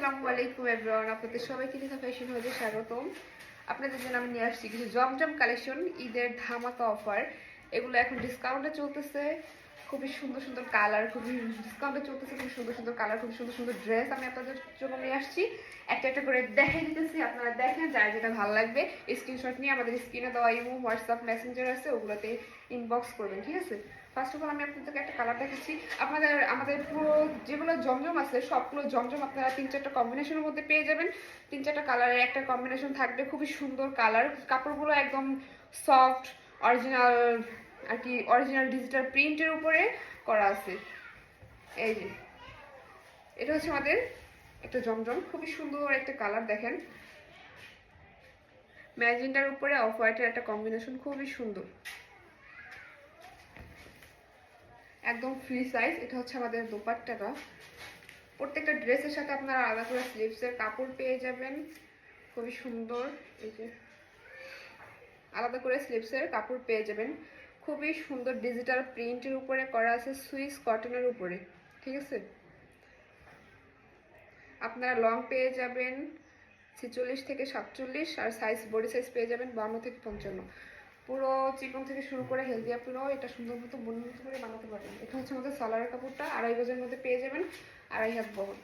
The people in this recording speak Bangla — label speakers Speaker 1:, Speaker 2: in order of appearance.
Speaker 1: আসসালামু আলাইকুম এভরিওয়ান, আপনাদের সবাইকে লিখা ফ্যাশন হাউসে স্বাগতম। আপনাদের জন্য আমি নিয়ে আসছি কিছু জমজম কালেকশন, ঈদের ধামাকা অফার। এগুলো এখন ডিসকাউন্টে চলতেছে, খুবই সুন্দর সুন্দর কালার, খুবই ডিসকাউন্টে চলতেছে, খুবই সুন্দর সুন্দর কালার, খুবই সুন্দর সুন্দর ড্রেস আমি আপনাদের জন্য নিয়ে আসছি। একটা একটা করে দেখে দিতেছি, আপনারা দেখেন, যার যেটা ভালো লাগবে স্ক্রিনশট নিয়ে আমাদের স্ক্রিনে দেওয়া ইমো, হোয়াটসঅ্যাপ, মেসেঞ্জার আছে, ওগুলোতে ইনবক্স করবেন, ঠিক আছে? ফার্স্ট অফ অল আমি আপনাদেরকে একটা কালার দেখাচ্ছি। আমাদের পুরো যেগুলো জমজম আছে সবগুলো জমজম আপনারা 3-4টা কম্বিনেশনের মধ্যে পেয়ে যাবেন। 3-4টা কালারের একটা কম্বিনেশন থাকবে, খুবই সুন্দর কালার। কাপড়গুলো একদম সফট, অরিজিনাল আর কি, অরিজিনাল ডিজিটাল প্রিন্টের উপরে করা আছে। এই যে এটা হচ্ছে আমাদের একটা জমজম, খুবই সুন্দর একটা কালার। দেখেন, ম্যাজেন্টার উপরে অফ হোয়াইটের একটা কম্বিনেশন, খুবই সুন্দর, একদম ফ্রি সাইজ। এটা হচ্ছে আমাদের দোপাট্টাটা। প্রত্যেকটা ড্রেসের সাথে আপনারা আলাদা করে স্লিভসের কাপড় পেয়ে যাবেন, খুবই সুন্দর। এই যে আলাদা করে স্লিভসের কাপড় পেয়ে যাবেন, খুবই সুন্দর ডিজিটাল প্রিন্টের উপরে করা আছে, সুইস কটনের উপরে, ঠিক আছে? আপনারা লং পেয়ে যাবেন 46 থেকে 47, আর সাইজ বডি সাইজ পেয়ে যাবেন 52 থেকে 55। পুরো চিকন থেকে শুরু করে হেলদি আপনিও এটা সুন্দর মতো বন্ধ করে বানাতে পারবেন। এটা হচ্ছে আমাদের সালোয়ারের কাপড়টা, 2.5 গজের মধ্যে পেয়ে যাবেন, 2.5 হাত বহর।